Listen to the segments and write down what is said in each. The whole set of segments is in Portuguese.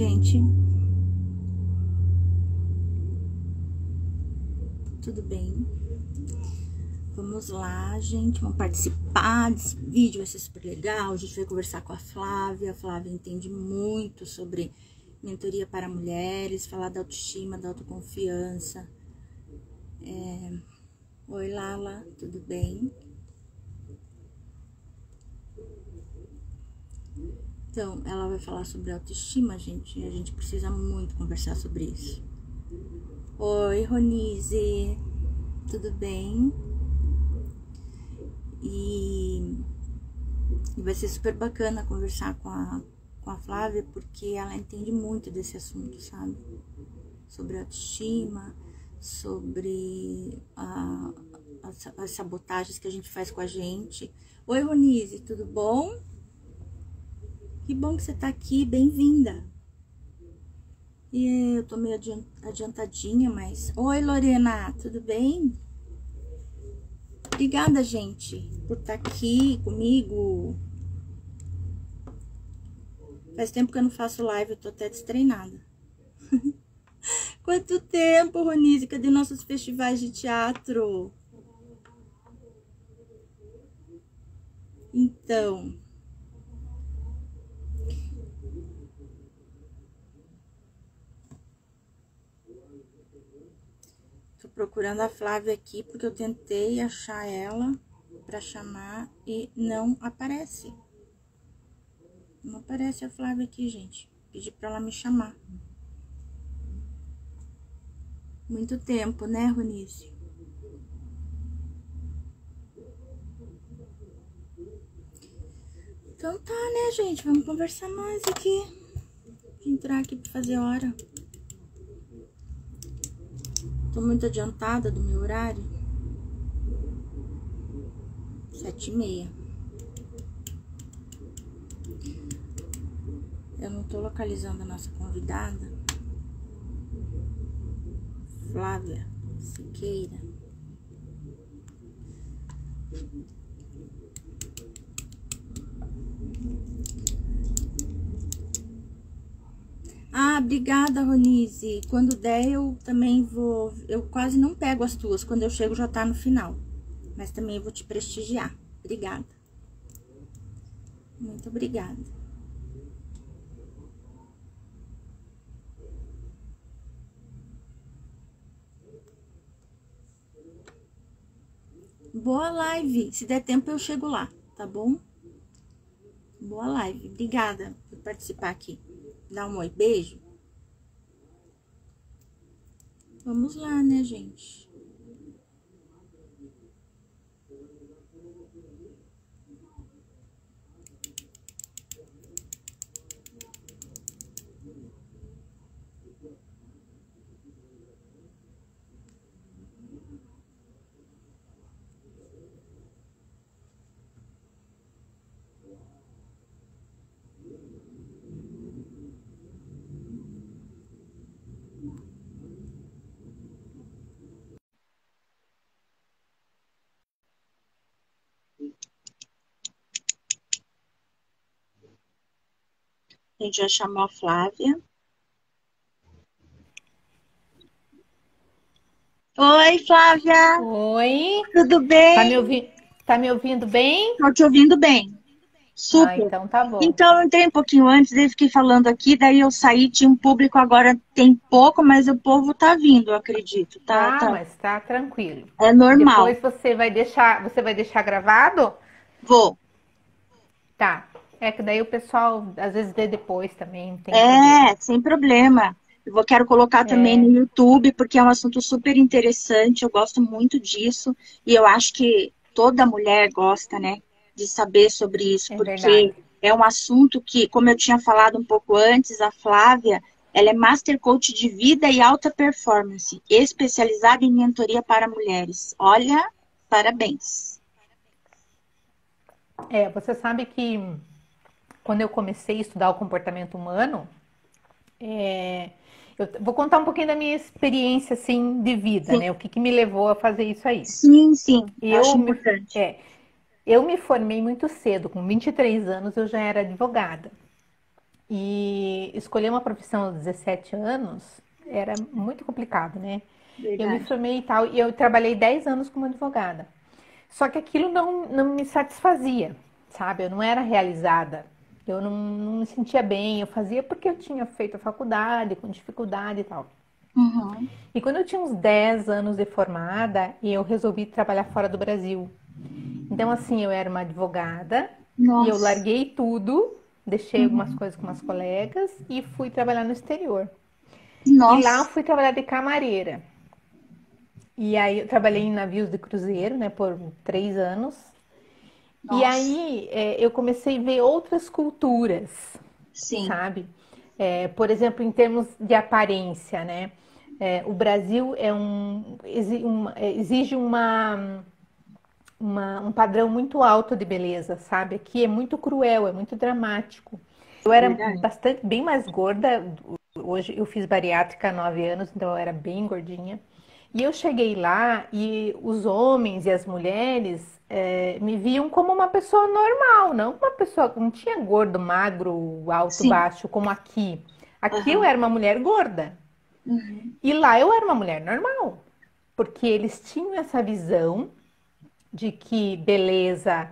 gente? Tudo bem? Vamos lá, gente. Vamos participar desse vídeo, vai ser super legal. A gente vai conversar com a Flávia. A Flávia entende muito sobre mentoria para mulheres, falar da autoestima, da autoconfiança. Oi, Lala, tudo bem? Então, ela vai falar sobre autoestima, gente, e a gente precisa muito conversar sobre isso. Oi, Ronise, tudo bem? E vai ser super bacana conversar com a Flávia, porque ela entende muito desse assunto, sabe? Sobre autoestima, sobre as sabotagens que a gente faz com a gente. Oi, Ronise, tudo bom? Que bom que você tá aqui, bem-vinda. E eu tô meio adiantadinha, mas... Oi, Lorena, tudo bem? Obrigada, gente, por estar aqui comigo. Faz tempo que eu não faço live, eu tô até destreinada. Quanto tempo, Ronise? Cadê nossos festivais de teatro? Então... Tô procurando a Flávia aqui, porque eu tentei achar ela pra chamar e não aparece. Não aparece a Flávia aqui, gente. Pedi pra ela me chamar. Muito tempo, né, Ronise? Então tá, né, gente? Vamos conversar mais aqui. Vou entrar aqui pra fazer hora. Tô muito adiantada do meu horário. 7h30. Eu não tô localizando a nossa convidada. Flávia Siqueira. Ah, obrigada, Ronise. Quando der, eu também vou... Eu quase não pego as tuas. Quando eu chego, já tá no final. Mas também eu vou te prestigiar. Obrigada. Muito obrigada. Boa live. Se der tempo, eu chego lá, tá bom? Boa live. Obrigada por participar aqui. Dá um oi, beijo. Vamos lá, né, gente? A gente já chamou a Flávia. Oi, Flávia. Oi, Tudo tá bem? tá me ouvindo bem? Tô te ouvindo bem. Ah, Super. então tá bom. Então, eu entrei um pouquinho antes, daí fiquei falando aqui, daí eu saí, tinha um público, agora tem pouco, mas o povo tá vindo, eu acredito. Ah, mas tá tranquilo. É normal. Depois você vai deixar gravado? Vou. Tá. É que daí o pessoal às vezes vê depois também, não tem problema. É, sem problema. Quero colocar também no É, YouTube, porque é um assunto super interessante, eu gosto muito disso, e eu acho que toda mulher gosta, né, de saber sobre isso, é verdade. porque é um assunto que, como eu tinha falado um pouco antes, a Flávia, ela é Master Coach de vida e alta performance, especializada em mentoria para mulheres. Olha, parabéns. É, você sabe que quando eu comecei a estudar o comportamento humano, eu vou contar um pouquinho da minha experiência assim de vida, Sim, né? O que me levou a fazer isso aí. sim, sim, Eu acho me, importante. é, eu me formei muito cedo, com 23 anos eu já era advogada. E escolher uma profissão aos 17 anos era muito complicado, né? Eu me Verdade. formei e tal, e eu trabalhei 10 anos como advogada. Só que aquilo não me satisfazia, sabe? Eu não era realizada. Eu não me sentia bem. Eu fazia porque eu tinha feito a faculdade com dificuldade e tal. Uhum. E quando eu tinha uns 10 anos de formada, eu resolvi trabalhar fora do Brasil. Então, assim, eu era uma advogada e eu Nossa. larguei tudo, deixei algumas Uhum. coisas com umas colegas e fui trabalhar no exterior. E lá eu Nossa. fui trabalhar de camareira. E aí eu trabalhei em navios de cruzeiro, né, por 3 anos. E Nossa. aí eu comecei a ver outras culturas, Sim. sabe? Por exemplo, em termos de aparência, né? O Brasil exige um padrão muito alto de beleza, sabe? Aqui é muito cruel, é muito dramático. Eu era Verdade. bem mais gorda. Hoje eu fiz bariátrica há 9 anos, então eu era bem gordinha. E eu cheguei lá e os homens e as mulheres me viam como uma pessoa normal, não uma pessoa que não tinha gordo, magro, alto, Sim. baixo, como aqui. Aqui eu Aham. era uma mulher gorda. Uhum. E lá eu era uma mulher normal. Porque eles tinham essa visão de que beleza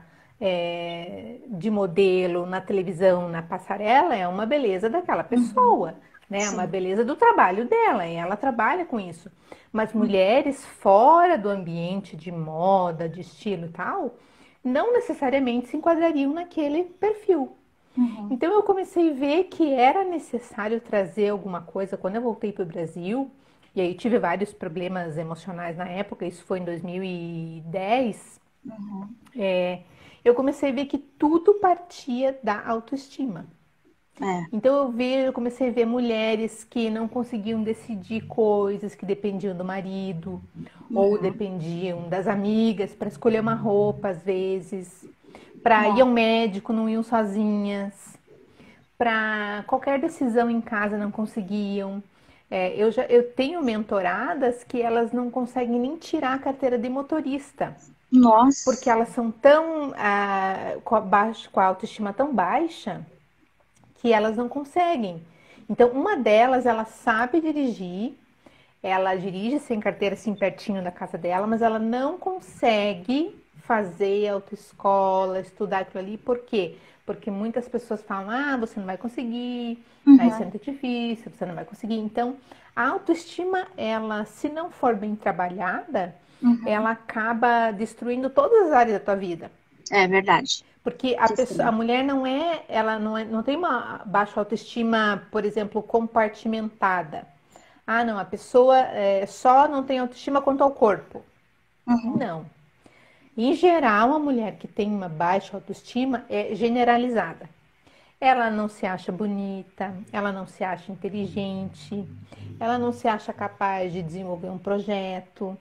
de modelo na televisão, na passarela, é uma beleza daquela Uhum. pessoa, né? É uma Sim. beleza do trabalho dela, e ela trabalha com isso. Mas Uhum. mulheres fora do ambiente de moda, de estilo e tal, não necessariamente se enquadrariam naquele perfil. Uhum. Então eu comecei a ver que era necessário trazer alguma coisa quando eu voltei para o Brasil. E aí tive vários problemas emocionais na época, isso foi em 2010. Uhum. é, eu comecei a ver que tudo partia da autoestima. É. Então eu comecei a ver mulheres que não conseguiam decidir coisas que dependiam do marido ou Uhum. dependiam das amigas para escolher uma roupa às vezes, para ir Nossa. ao médico, não iam sozinhas, para qualquer decisão em casa não conseguiam. Eu tenho mentoradas que elas não conseguem nem tirar a carteira de motorista porque Nossa. elas são tão com a autoestima tão baixa que elas não conseguem. Então, uma delas, ela sabe dirigir, ela dirige sem carteira assim pertinho da casa dela, mas ela não consegue fazer autoescola, estudar aquilo ali. Por quê? Porque muitas pessoas falam: ah, você não vai conseguir, ah, isso é Uhum. muito difícil, você não vai conseguir. Então, a autoestima, ela, se não for bem trabalhada, Uhum. ela acaba destruindo todas as áreas da tua vida. É verdade. Porque a Destrói. mulher não tem uma baixa autoestima, por exemplo, compartimentada. Ah, não, a pessoa só não tem autoestima quanto ao corpo. Uhum. Não. Em geral, a mulher que tem uma baixa autoestima é generalizada. Ela não se acha bonita, ela não se acha inteligente, ela não se acha capaz de desenvolver um projeto,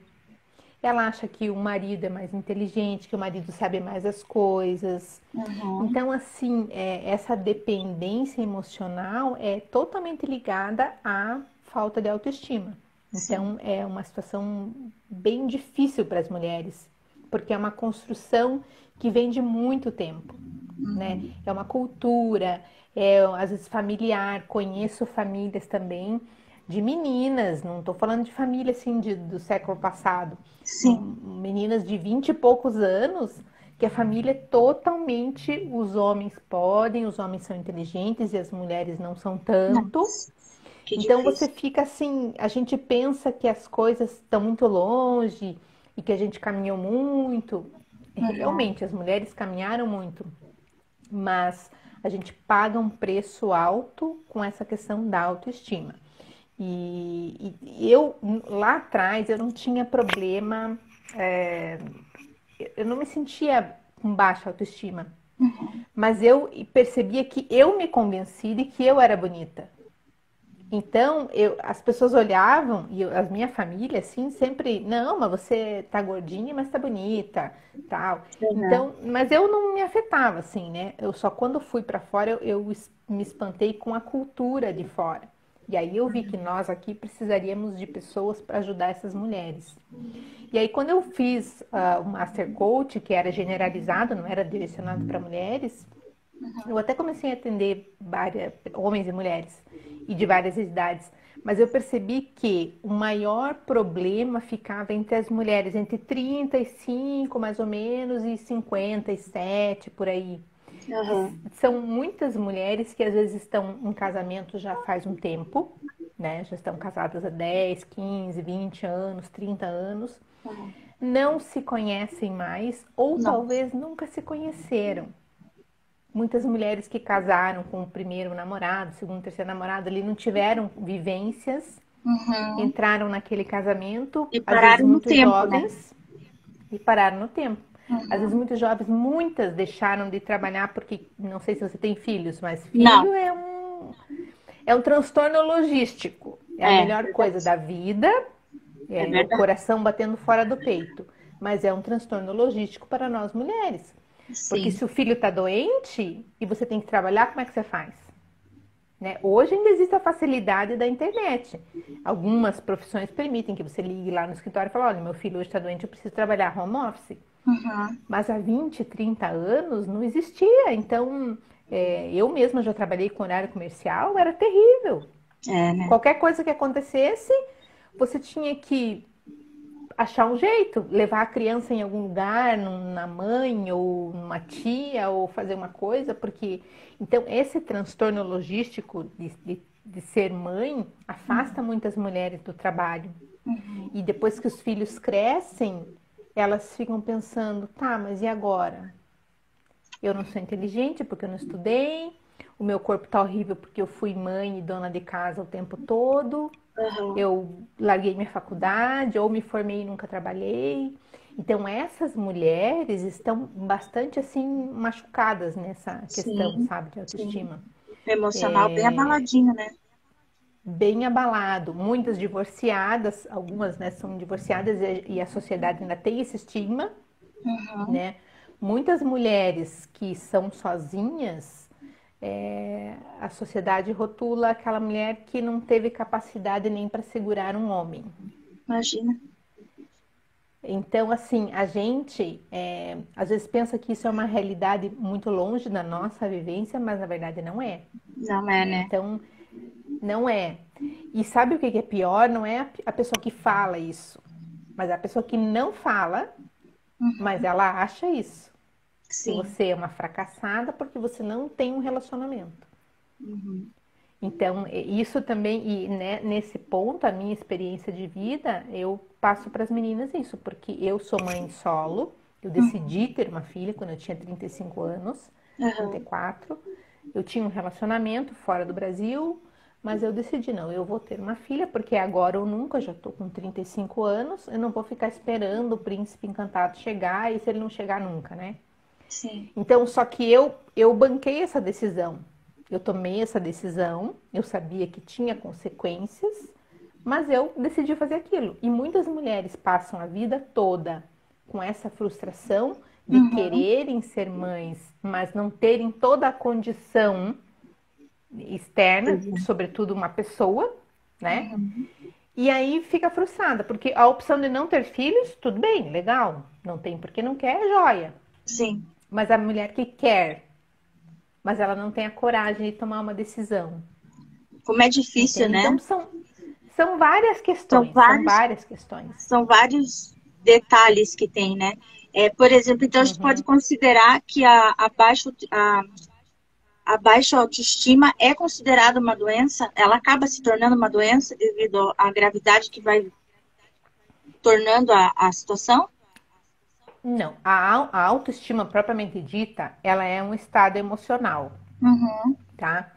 ela acha que o marido é mais inteligente, que o marido sabe mais as coisas. Uhum. Então, assim, essa dependência emocional é totalmente ligada à falta de autoestima. Sim. Então, é uma situação bem difícil para as mulheres, porque é uma construção que vem de muito tempo, né? Uhum. É uma cultura, às vezes familiar. Conheço famílias também de meninas, não estou falando de família assim do século passado, Sim. meninas de 20 e poucos anos, que a família é totalmente, os homens podem, os homens são inteligentes e as mulheres não são tanto. Nossa, que Então você difícil. fica assim, a gente pensa que as coisas estão muito longe e que a gente caminhou muito. Uhum. Realmente, as mulheres caminharam muito, mas a gente paga um preço alto com essa questão da autoestima. E eu, lá atrás, eu não tinha problema, é, eu não me sentia com baixa autoestima, Uhum. mas eu percebia que eu me convenci de que eu era bonita. Então, as pessoas olhavam, e a minha família, assim, sempre, não, mas você tá gordinha, mas tá bonita, tal. Uhum. Então, mas eu não me afetava, assim, né? Eu só quando fui para fora, me espantei com a cultura de fora. E aí eu vi que nós aqui precisaríamos de pessoas para ajudar essas mulheres. E aí, quando eu fiz o Master Coach, que era generalizado, não era direcionado para mulheres, Eu até comecei a atender homens e mulheres, e de várias idades. Mas eu percebi que o maior problema ficava entre as mulheres, entre 35 mais ou menos e 57 por aí. Aham. São muitas mulheres que às vezes estão em casamento já faz um tempo, né? Já estão casadas há 10, 15, 20 anos, 30 anos. Aham. Não se conhecem mais ou Não. talvez nunca se conheceram. Muitas mulheres que casaram com o primeiro namorado, segundo, terceiro namorado, ali não tiveram vivências, Uhum. entraram naquele casamento, E às pararam vezes no muito tempo, jovens, e pararam no tempo. Uhum. Às vezes muito jovens, muitas deixaram de trabalhar porque, não sei se você tem filhos, mas Não. filho é um transtorno logístico. É a melhor verdade. coisa da vida, É o verdade. coração batendo fora do peito. Mas é um transtorno logístico para nós mulheres. Porque Sim. se o filho está doente e você tem que trabalhar, como é que você faz? Né? Hoje ainda existe a facilidade da internet. Algumas profissões permitem que você ligue lá no escritório e fale, olha, meu filho hoje está doente, eu preciso trabalhar home office. Uhum. Mas há 20, 30 anos não existia. Então, eu mesma já trabalhei com horário comercial, era terrível. É, né? Qualquer coisa que acontecesse, você tinha que achar um jeito, levar a criança em algum lugar, na mãe ou numa tia, ou fazer uma coisa, porque então esse transtorno logístico de ser mãe afasta muitas mulheres do trabalho. E depois que os filhos crescem, elas ficam pensando, tá, mas e agora? Eu não sou inteligente porque eu não estudei, o meu corpo tá horrível porque eu fui mãe e dona de casa o tempo todo. Uhum. Eu larguei minha faculdade, ou me formei e nunca trabalhei. Então, essas mulheres estão bastante, assim, machucadas nessa questão, Sim, sabe, de sim. autoestima. Emocional bem abaladinho, né? Bem abalado. Muitas divorciadas, algumas, né, são divorciadas e a sociedade ainda tem esse estigma, Uhum. né? Muitas mulheres que são sozinhas, a sociedade rotula aquela mulher que não teve capacidade nem para segurar um homem. Imagina. Então, assim, a gente às vezes pensa que isso é uma realidade muito longe da nossa vivência, mas na verdade não é. Não é, né? Então, não é. E sabe o que é pior? Não é a pessoa que fala isso, mas a pessoa que não fala, mas ela acha isso. Que Sim. você é uma fracassada porque você não tem um relacionamento. Uhum. Então, isso também, e né, nesse ponto, a minha experiência de vida, eu passo para as meninas isso, porque eu sou mãe solo, eu decidi ter uma filha quando eu tinha 35 anos, Uhum. 34, eu tinha um relacionamento fora do Brasil, mas eu decidi, não, eu vou ter uma filha, porque agora ou nunca, já estou com 35 anos, eu não vou ficar esperando o príncipe encantado chegar, e se ele não chegar nunca, né? Sim. Então, só que eu banquei essa decisão. Eu tomei essa decisão, eu sabia que tinha consequências, mas eu decidi fazer aquilo. E muitas mulheres passam a vida toda com essa frustração de quererem ser mães, mas não terem toda a condição externa, sobretudo uma pessoa, né? E aí fica frustrada, porque a opção de não ter filhos, tudo bem, legal. Não tem porque não quer, é joia. Sim. Mas a mulher que quer, mas ela não tem a coragem de tomar uma decisão. Como é difícil, Entende? né? Então são várias questões, são várias questões. São vários detalhes que tem, né? Por exemplo, então a gente pode considerar que a baixa autoestima é considerada uma doença, ela acaba se tornando uma doença devido à gravidade que vai tornando a situação? Não, a autoestima propriamente dita, ela é um estado emocional, Uhum. tá?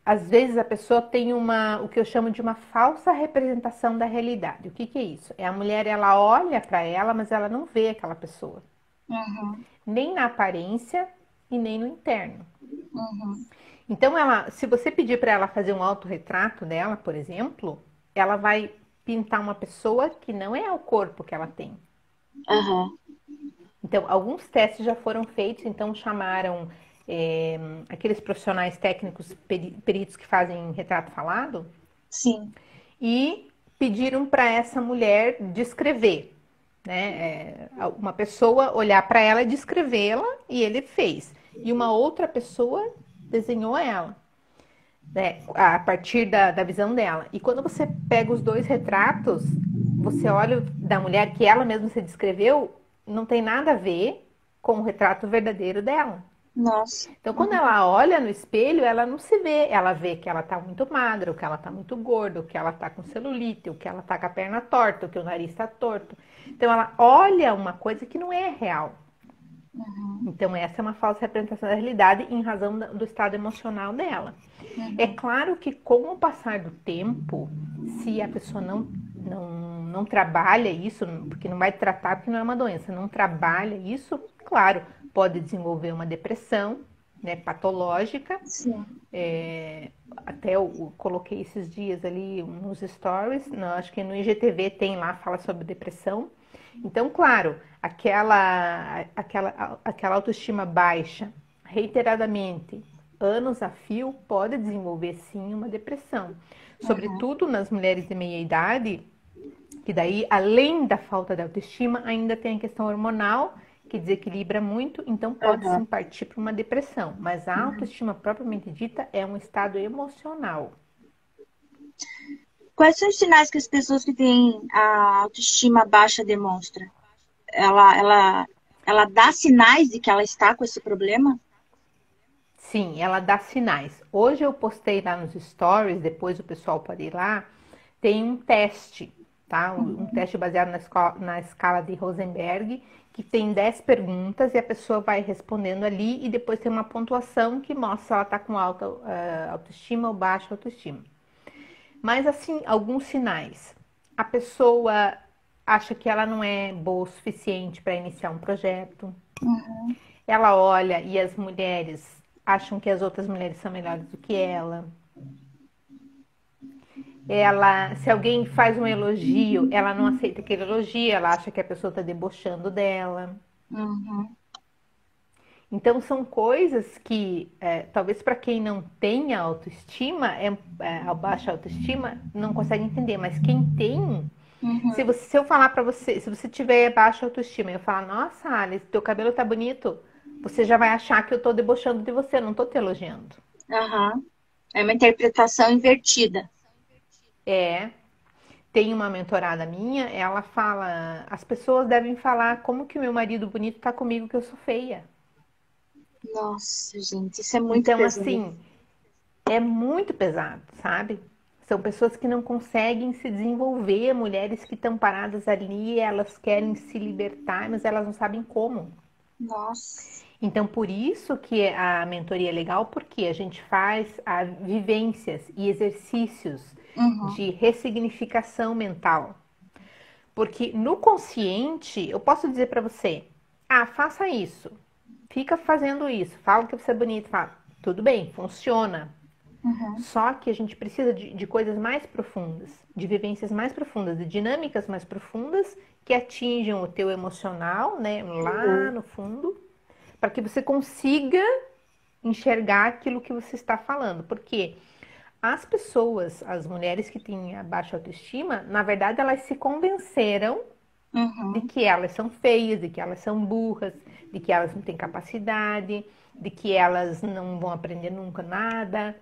Às vezes a pessoa tem o que eu chamo de uma falsa representação da realidade. O que é isso? É a mulher, ela olha para ela, mas ela não vê aquela pessoa. Uhum. Nem na aparência e nem no interno. Uhum. Então, se você pedir para ela fazer um autorretrato dela, por exemplo, ela vai pintar uma pessoa que não é o corpo que ela tem. Uhum. Então, alguns testes já foram feitos, então chamaram aqueles profissionais técnicos, peritos que fazem retrato falado, Sim. e pediram para essa mulher descrever, né? Uma pessoa olhar para ela e descrevê-la, e ele fez. e uma outra pessoa desenhou ela, né, a partir da visão dela. E quando você pega os dois retratos, você olha o da mulher que ela mesma se descreveu, não tem nada a ver com o retrato verdadeiro dela. Nossa. Então, quando ela olha no espelho, ela não se vê. Ela vê que ela tá muito magra, ou que ela tá muito gorda, ou que ela tá com celulite, ou que ela tá com a perna torta, ou que o nariz tá torto. Então, ela olha uma coisa que não é real. Então, essa é uma falsa representação da realidade em razão do estado emocional dela. É claro que com o passar do tempo, se a pessoa não trabalha isso, porque não vai tratar porque não é uma doença, não trabalha isso, claro, pode desenvolver uma depressão, né, patológica. Sim. Até eu coloquei esses dias ali nos stories, acho que no IGTV tem lá, fala sobre depressão. Então, claro, aquela autoestima baixa, reiteradamente, anos a fio, pode desenvolver sim uma depressão. Sobretudo nas mulheres de meia idade, que daí, além da falta de autoestima, ainda tem a questão hormonal, que desequilibra muito, então pode sim partir para uma depressão. Mas a autoestima propriamente dita é um estado emocional. Quais são os sinais que as pessoas que têm a autoestima baixa demonstram? Ela dá sinais de que ela está com esse problema? Sim, ela dá sinais. Hoje eu postei lá nos stories, depois o pessoal pode ir lá, tem um teste, tá? Um teste baseado na escala de Rosenberg, que tem 10 perguntas e a pessoa vai respondendo ali e depois tem uma pontuação que mostra se ela está com alta autoestima ou baixa autoestima. Mas assim, alguns sinais. A pessoa acha que ela não é boa o suficiente para iniciar um projeto. Ela olha e as mulheres acham que as outras mulheres são melhores do que ela. Se alguém faz um elogio, ela não aceita aquele elogio, ela acha que a pessoa está debochando dela. Então são coisas que talvez para quem não tenha autoestima, a baixa autoestima, não consegue entender, mas quem tem, se eu falar para você, se você tiver baixa autoestima, eu falar, nossa, Alice, teu cabelo tá bonito, você já vai achar que eu tô debochando de você, não tô te elogiando. É uma interpretação invertida. Tem uma mentorada minha, ela fala, as pessoas devem falar como que o meu marido bonito tá comigo que eu sou feia. Nossa, gente, isso é muito Então, pesado. assim, é muito pesado, sabe? São pessoas que não conseguem se desenvolver, mulheres que estão paradas ali, elas querem se libertar, mas elas não sabem como. Nossa. Então, por isso que a mentoria é legal, porque a gente faz vivências e exercícios de ressignificação mental. Porque no consciente, eu posso dizer para você, faça isso, fica fazendo isso, fala que você é bonito, fala, tudo bem, funciona. Só que a gente precisa de coisas mais profundas, de vivências mais profundas, de dinâmicas mais profundas que atinjam o teu emocional, né, lá no fundo, para que você consiga enxergar aquilo que você está falando. Porque as pessoas, as mulheres que têm a baixa autoestima, na verdade elas se convenceram de que elas são feias, de que elas são burras, de que elas não têm capacidade, de que elas não vão aprender nunca nada.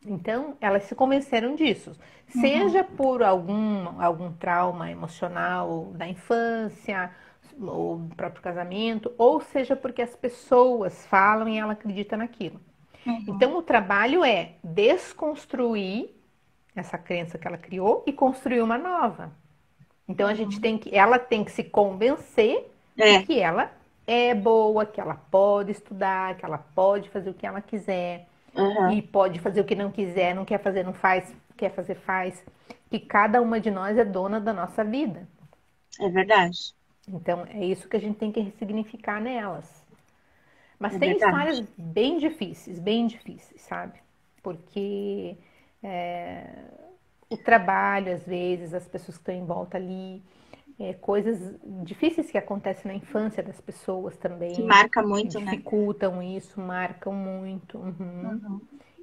Então, elas se convenceram disso. Seja por algum trauma emocional da infância, ou do próprio casamento, ou seja porque as pessoas falam e ela acredita naquilo. Então, o trabalho é desconstruir essa crença que ela criou e construir uma nova. Então, ela tem que se convencer de que ela é boa, que ela pode estudar, que ela pode fazer o que ela quiser. E pode fazer o que não quiser, não quer fazer, não faz, quer fazer, faz. Que cada uma de nós é dona da nossa vida. É verdade. Então, é isso que a gente tem que ressignificar nelas. Mas tem verdade. histórias bem difíceis, sabe? Porque o trabalho, às vezes, as pessoas que estão em volta ali, coisas difíceis que acontecem na infância das pessoas também. Que marca muito, dificultam isso, marcam muito.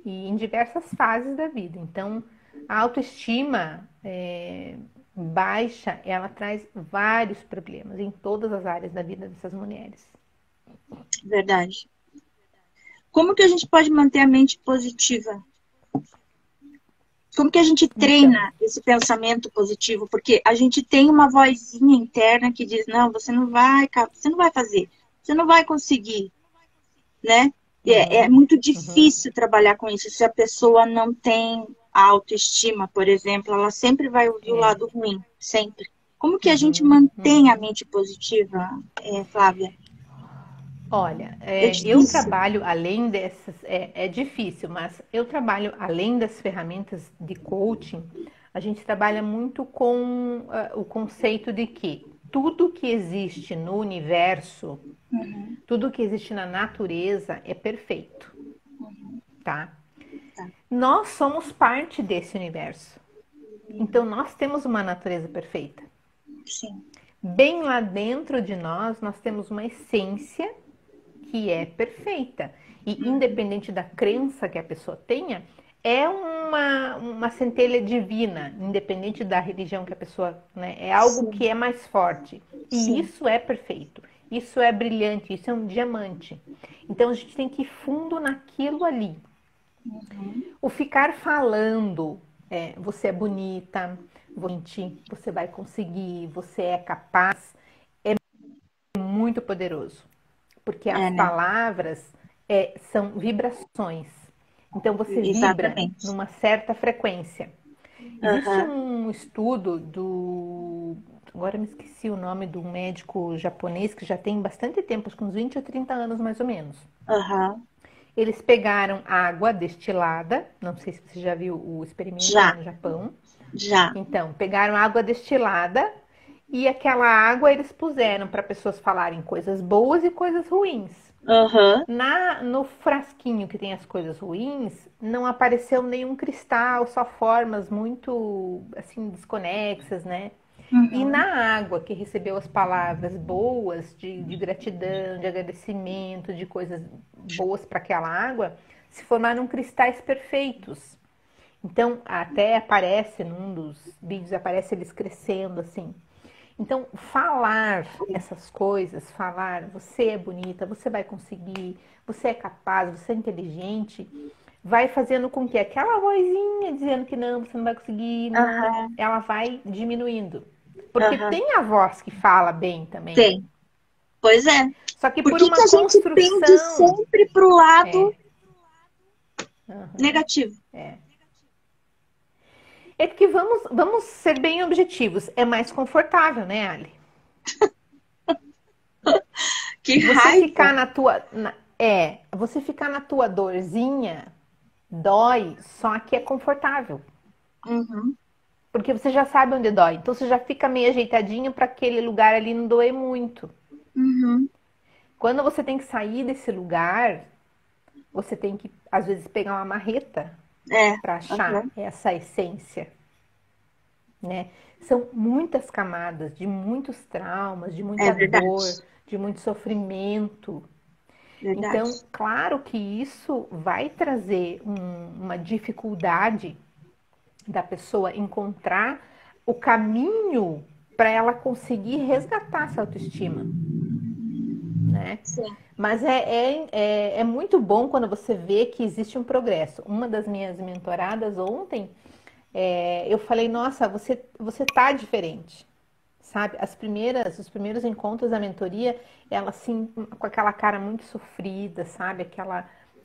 E em diversas fases da vida. Então, a autoestima baixa, ela traz vários problemas em todas as áreas da vida dessas mulheres. Verdade. Como que a gente pode manter a mente positiva? Como que a gente treina esse pensamento positivo? Porque a gente tem uma vozinha interna que diz, não, você não vai fazer, você não vai conseguir, né? É muito difícil trabalhar com isso. Se a pessoa não tem a autoestima, por exemplo, ela sempre vai ouvir o lado ruim, sempre. Como que a gente mantém a mente positiva, Flávia? Olha, É eu difícil. trabalho além dessas, é difícil, mas eu trabalho além das ferramentas de coaching, a gente trabalha muito com o conceito de que tudo que existe no universo, tudo que existe na natureza é perfeito, tá? Tá. Nós somos parte desse universo, então nós temos uma natureza perfeita. Sim. Bem lá dentro de nós temos uma essência que é perfeita. E independente da crença que a pessoa tenha, é uma centelha divina, independente da religião que a pessoa, né, é algo que é mais forte. E Sim. isso é perfeito. Isso é brilhante, isso é um diamante. Então a gente tem que ir fundo naquilo ali. O ficar falando, você é bonita, você vai conseguir, você é capaz, é muito poderoso. Porque as Né? palavras são vibrações. Então você vibra Exatamente. numa certa frequência. Existe um estudo agora me esqueci o nome do médico japonês que já tem bastante tempo, acho que uns 20 ou 30 anos mais ou menos. Eles pegaram água destilada, não sei se você já viu o experimento lá no Japão. Já. Então, pegaram água destilada e aquela água eles puseram para pessoas falarem coisas boas e coisas ruins. No frasquinho que tem as coisas ruins, não apareceu nenhum cristal, só formas muito assim desconexas, né? E na água que recebeu as palavras boas de gratidão, de agradecimento, de coisas boas para aquela água, se formaram cristais perfeitos. Então, até aparece num dos vídeos, aparece eles crescendo assim. Então, falar essas coisas, falar você é bonita, você vai conseguir, você é capaz, você é inteligente, vai fazendo com que aquela vozinha dizendo que não, você não vai conseguir, não, ela vai diminuindo. Porque tem a voz que fala bem também. Tem. Pois é. Só que Por por que uma que a gente construção... pende sempre pro lado negativo? É porque vamos ser bem objetivos. É mais confortável, né, Ali? Que você raiva. ficar na tua... você ficar na tua dorzinha dói, só que é confortável. Porque você já sabe onde dói. Então você já fica meio ajeitadinho para aquele lugar ali não doer muito. Quando você tem que sair desse lugar, você tem que, às vezes, pegar uma marreta para achar essa essência. Né? São muitas camadas de muitos traumas, de muita dor, de muito sofrimento. Então, claro que isso vai trazer uma dificuldade da pessoa encontrar o caminho para ela conseguir resgatar essa autoestima. Né? Sim. Mas é muito bom quando você vê que existe um progresso. Uma das minhas mentoradas ontem, eu falei, nossa, você tá diferente, sabe? Os primeiros encontros da mentoria, ela assim, com aquela cara muito sofrida, sabe?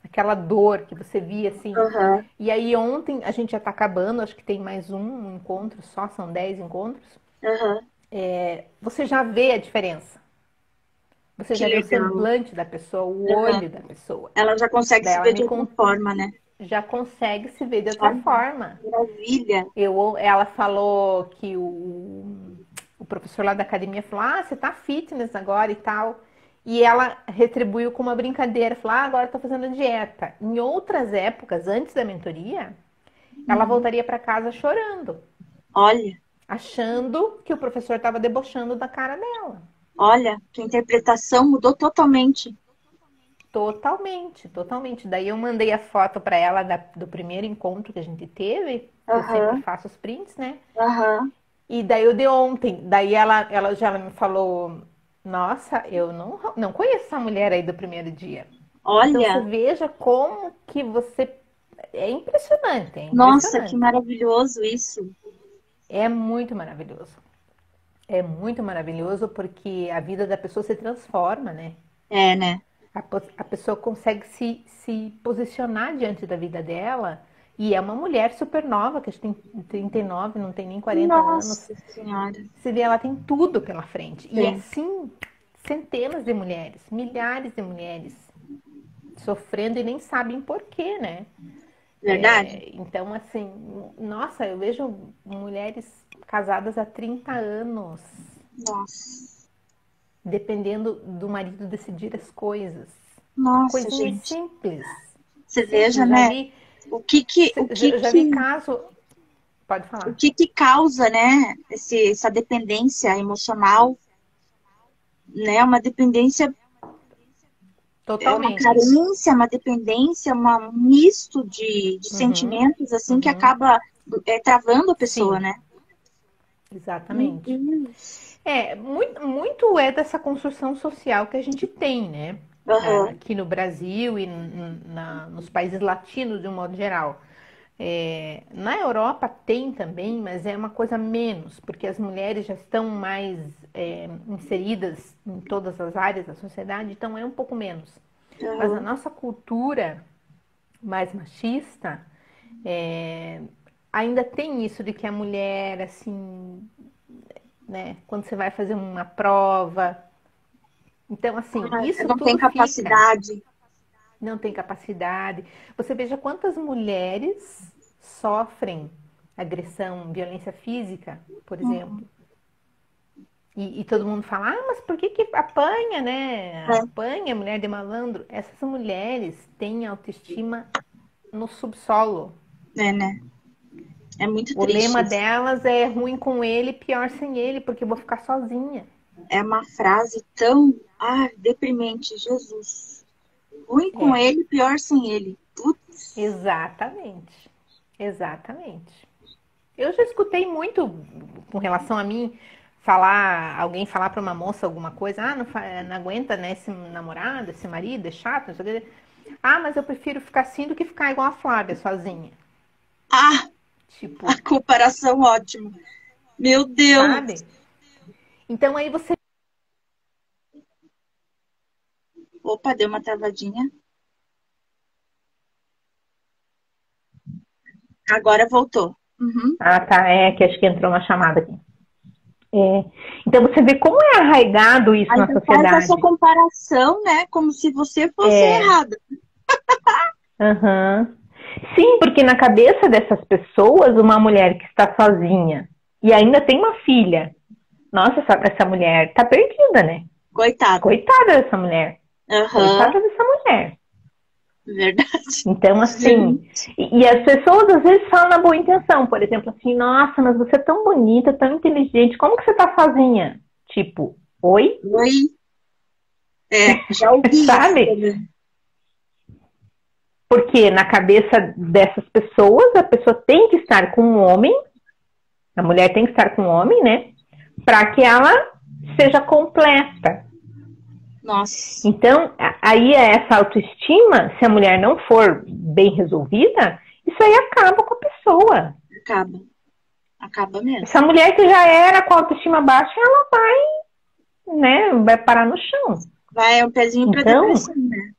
Aquela dor que você via assim. E aí ontem, a gente já tá acabando, acho que tem mais um encontro só, são 10 encontros. Você já vê a diferença. Você já vê o semblante da pessoa, o olho da pessoa. Ela já consegue se ver de outra forma, né? Já consegue se ver de outra forma. Maravilha. Ela falou que o professor lá da academia falou, você tá fitness agora e tal. E ela retribuiu com uma brincadeira, falou, agora eu tô fazendo dieta. Em outras épocas, antes da mentoria, ela voltaria para casa chorando. Olha. Achando que o professor estava debochando da cara dela. Olha, tua interpretação mudou totalmente. Totalmente. Daí eu mandei a foto para ela do primeiro encontro que a gente teve. Eu sempre faço os prints, né? E daí eu de ontem. Daí ela já me falou, nossa, eu não conheço essa mulher aí do primeiro dia. Então você Olha, veja como que você... É impressionante, é nossa, que impressionante. maravilhoso isso. É muito maravilhoso. É muito maravilhoso porque a vida da pessoa se transforma, né? É, né? A pessoa consegue se posicionar diante da vida dela e é uma mulher super nova, que acho que tem 39, não tem nem 40 anos. Nossa Senhora. Você vê, ela tem tudo pela frente. E Tem. assim, centenas de mulheres, milhares de mulheres sofrendo e nem sabem por quê, né? Verdade? Então, assim, nossa, eu vejo mulheres casadas há 30 anos, Nossa. dependendo do marido decidir as coisas. Nossa, Coisinhas gente. simples. Você veja, Simples, né? O que que, o que já vi que, caso. Pode o falar. que que causa, né? Essa dependência emocional, né? Uma dependência, é uma Totalmente. carência, uma dependência, um misto de Uhum, sentimentos, assim, que uhum. acaba travando a pessoa, Sim, né? Meu exatamente. Deus. Muito é dessa construção social que a gente tem, né? Aham, Aqui no Brasil e nos países latinos de um modo geral. Na Europa tem também, mas é uma coisa menos, porque as mulheres já estão mais inseridas em todas as áreas da sociedade, então é um pouco menos. Mas a aham. nossa cultura mais machista ainda tem isso de que a mulher, assim, né, quando você vai fazer uma prova, então, assim, Ah, isso não tem tudo fica. capacidade. Não tem capacidade. Você veja quantas mulheres sofrem agressão, violência física, por Uhum. exemplo. E todo mundo fala, ah, mas por que que apanha, né? Apanha mulher de malandro. Essas mulheres têm autoestima no subsolo. É, né? É muito O triste lema isso. delas é ruim com ele, pior sem ele, porque eu vou ficar sozinha. É uma frase tão, deprimente, Jesus. Ruim com É, ele, pior sem ele. Putz. exatamente. Exatamente. Eu já escutei muito com relação a mim alguém falar para uma moça alguma coisa, não aguenta, né, esse namorado, esse marido, é chato, não sei o que. Ah, mas eu prefiro ficar assim do que ficar igual a Flávia, sozinha. Ah, a Tipo, comparação ótima. Meu Deus. sabe? Então aí você. Opa, deu uma travadinha. Agora voltou. Uhum. Ah, tá, que acho que entrou uma chamada aqui. Então você vê como é arraigado isso na Ainda faz essa sociedade. comparação, né? Como se você fosse É, errada. aham. Sim, porque na cabeça dessas pessoas, uma mulher que está sozinha e ainda tem uma filha, nossa, essa mulher tá perdida, né? Coitada. Coitada dessa mulher. Aham, Coitada dessa mulher. verdade. Então, assim, Gente. e as pessoas às vezes falam na boa intenção, por exemplo, assim, nossa, mas você é tão bonita, tão inteligente, como que você tá sozinha? Tipo, oi? Oi. Já ouvi isso Sabe? também. Porque na cabeça dessas pessoas, a pessoa tem que estar com um homem, a mulher tem que estar com um homem, né? Para que ela seja completa. Nossa, Então, aí essa autoestima, se a mulher não for bem resolvida, isso aí acaba com a pessoa. acaba. Acaba mesmo. Essa mulher que já era com a autoestima baixa, ela vai, né, vai parar no chão. Vai, é um pezinho para Então, depressão, né?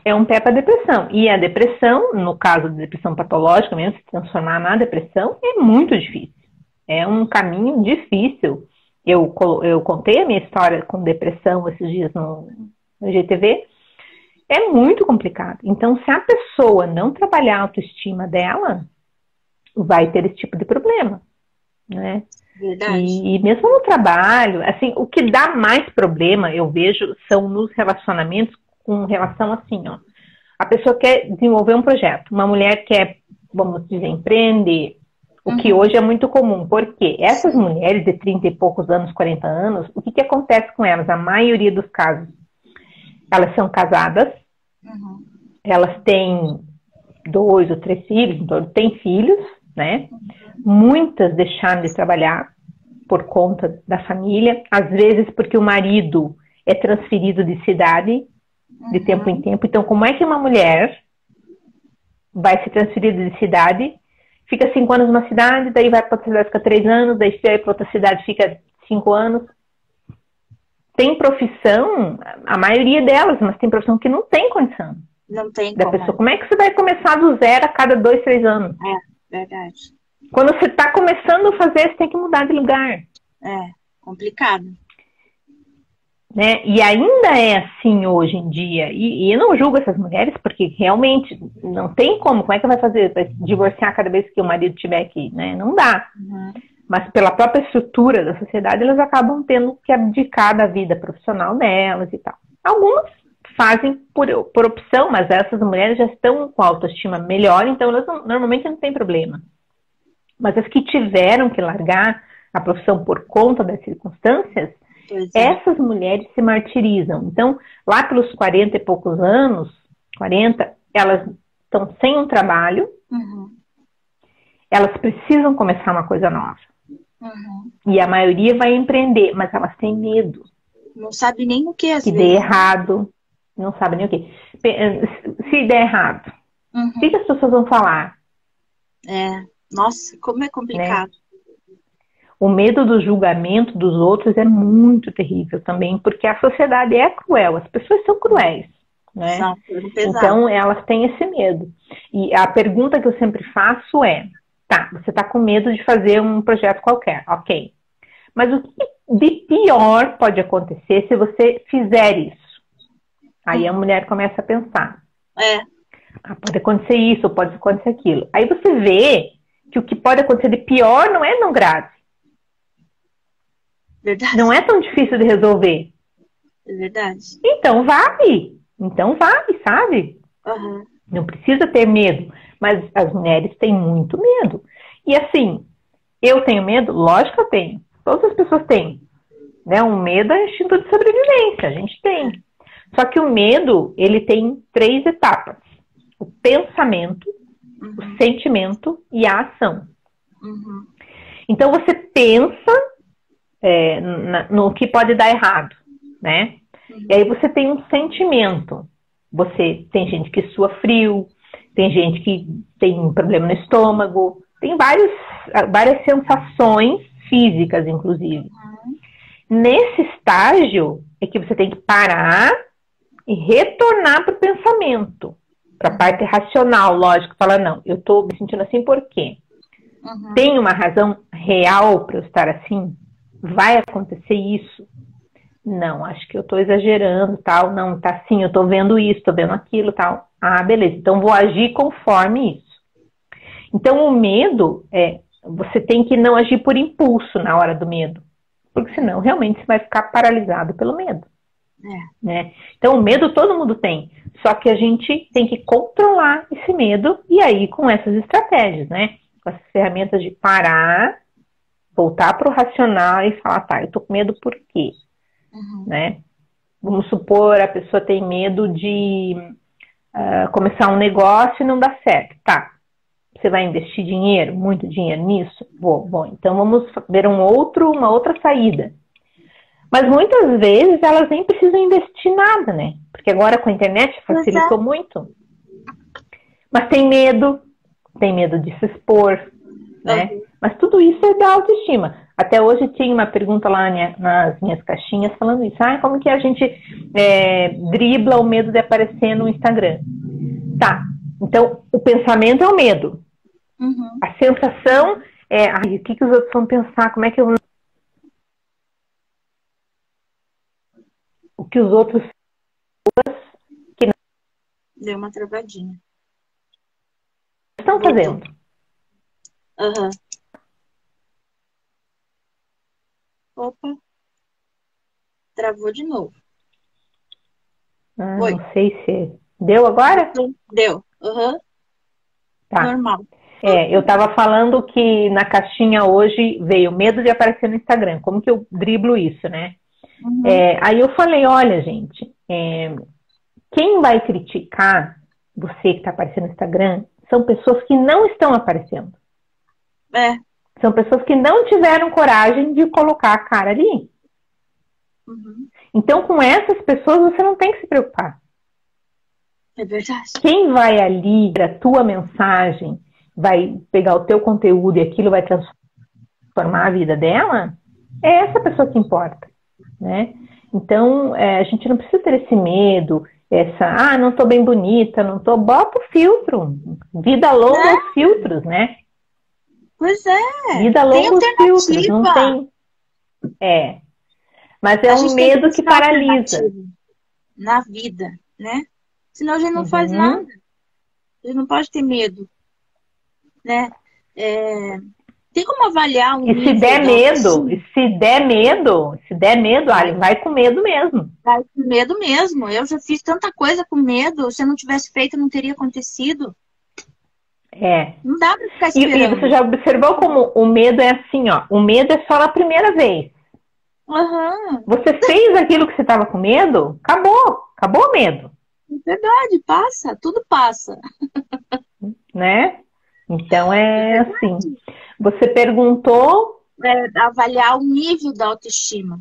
é um pé para depressão. E a depressão, no caso de depressão patológica mesmo, se transformar na depressão, é muito difícil. É um caminho difícil. Eu contei a minha história com depressão esses dias no GTV. É muito complicado. Então, se a pessoa não trabalhar a autoestima dela, vai ter esse tipo de problema, né? Verdade. E mesmo no trabalho, assim, o que dá mais problema, eu vejo, são nos relacionamentos com relação assim, ó. A pessoa quer desenvolver um projeto, uma mulher quer, vamos dizer, empreender, o que hoje é muito comum, porque essas mulheres de 30 e poucos anos, 40 anos, o que acontece com elas? A maioria dos casos, elas são casadas, elas têm 2 ou 3 filhos, então têm filhos, né? Muitas deixaram de trabalhar por conta da família, às vezes porque o marido é transferido de cidade, de tempo em tempo. Então, como é que uma mulher vai se transferir de cidade, fica 5 anos numa cidade, daí vai para outra cidade, fica 3 anos, daí vai para outra cidade, fica 5 anos. Tem profissão, a maioria delas, mas tem profissão que não tem condição. Não tem da como. pessoa. Como é que você vai começar do zero a cada 2, 3 anos? Verdade. Quando você está começando a fazer, você tem que mudar de lugar. Complicado. Né? E ainda é assim hoje em dia. E eu não julgo essas mulheres, porque realmente não tem como. Como é que vai fazer? Vai divorciar cada vez que o marido tiver aqui? Né? Não dá. Mas pela própria estrutura da sociedade, elas acabam tendo que abdicar da vida profissional delas e tal. Algumas fazem por opção, mas essas mulheres já estão com a autoestima melhor, então elas normalmente não têm problema. Mas as que tiveram que largar a profissão por conta das circunstâncias, essas mulheres se martirizam. Então, lá pelos 40 e poucos anos, 40, elas estão sem um trabalho, elas precisam começar uma coisa nova. E a maioria vai empreender, mas elas têm medo. Não sabe nem o que, às que vezes. dê errado. Não sabe nem o que. Se der errado, o que as pessoas vão falar? Nossa, como é complicado. Né? O medo do julgamento dos outros é muito terrível também, porque a sociedade é cruel, as pessoas são cruéis. Né? Então, elas têm esse medo. E a pergunta que eu sempre faço é, tá, você está com medo de fazer um projeto qualquer, ok. Mas o que de pior pode acontecer se você fizer isso? Aí a mulher começa a pensar. Pode acontecer isso, ou pode acontecer aquilo. Aí você vê que o que pode acontecer de pior não é tão grave. Verdade. Não é tão difícil de resolver. É verdade. Então vai, sabe? Não precisa ter medo. Mas as mulheres têm muito medo. E assim, eu tenho medo? Lógico que eu tenho. Todas as pessoas têm. Né? Um medo é instinto de sobrevivência. A gente tem. Só que o medo, ele tem 3 etapas. O pensamento, o sentimento e a ação. Então você pensa no que pode dar errado, né? E aí você tem um sentimento. Tem gente que sua frio, tem gente que tem problema no estômago, tem várias sensações físicas, inclusive. Nesse estágio é que você tem que parar e retornar para o pensamento, para a parte racional, lógico, falar, não, eu estou me sentindo assim por quê? Tem uma razão real para eu estar assim? Vai acontecer isso? Não, acho que eu estou exagerando, tal, não, tá assim, eu estou vendo isso, estou vendo aquilo, tal. Ah, beleza, então vou agir conforme isso. Então o medo, você tem que não agir por impulso na hora do medo, porque senão realmente você vai ficar paralisado pelo medo. Né? Então o medo todo mundo tem, só que a gente tem que controlar esse medo, e aí com essas estratégias, né? Com essas ferramentas de parar, voltar para o racional e falar, tá, eu tô com medo por quê? Né? Vamos supor, a pessoa tem medo de começar um negócio e não dar certo. Tá, você vai investir dinheiro, muito dinheiro nisso? Bom, então vamos ver uma outra saída. Mas muitas vezes elas nem precisam investir nada, né? Porque agora com a internet facilitou muito. Mas tem medo de se expor, né? Mas tudo isso é da autoestima. Até hoje tinha uma pergunta lá nas minhas caixinhas falando isso. Como que a gente dribla o medo de aparecer no Instagram? Tá, então o pensamento é o medo. A sensação é, o que os outros vão pensar? Como é que eu... O que os outros... Deu uma travadinha. Estão fazendo. Opa. Travou de novo. Não sei se... Deu agora? Deu. Tá. Normal. Eu tava falando que na caixinha hoje veio medo de aparecer no Instagram. Como que eu driblo isso, né? Aí eu falei, olha, gente, quem vai criticar você que tá aparecendo no Instagram são pessoas que não estão aparecendo. São pessoas que não tiveram coragem de colocar a cara ali. Então, com essas pessoas, você não tem que se preocupar. É verdade. Quem vai ali, a tua mensagem, vai pegar o teu conteúdo e aquilo vai transformar a vida dela, é essa pessoa que importa, né? Então, a gente não precisa ter esse medo, não tô bem bonita, não tô... Bota o filtro. Vida longa aos filtros, né? Pois é. Vida longa aos filtros, não tem... Mas é um medo que paralisa. Na vida, né? Senão a gente não faz nada. A gente não pode ter medo, né? Tem como avaliar E se der medo, Ali, vai com medo mesmo. Vai com medo mesmo. Eu já fiz tanta coisa com medo. Se eu não tivesse feito, não teria acontecido. Não dá pra ficar esperando. E você já observou como o medo é assim, ó. O medo é só na primeira vez. Você fez aquilo que você estava com medo, acabou o medo. É verdade, passa, tudo passa. Né? Então é assim. Você perguntou... avaliar o nível da autoestima.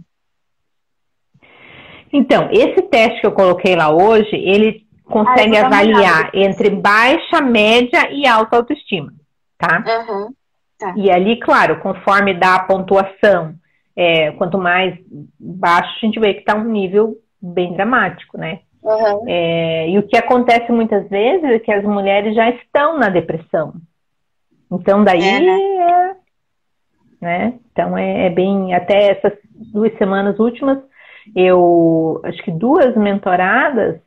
Então, esse teste que eu coloquei lá hoje, ele consegue avaliar entre baixa, média e alta autoestima, tá? Tá. E ali, claro, conforme dá a pontuação, quanto mais baixo, a gente vê que está um nível bem dramático, né? E o que acontece muitas vezes é que as mulheres já estão na depressão. Então, daí né? Então, é bem... Até essas 2 semanas últimas, acho que 2 mentoradas,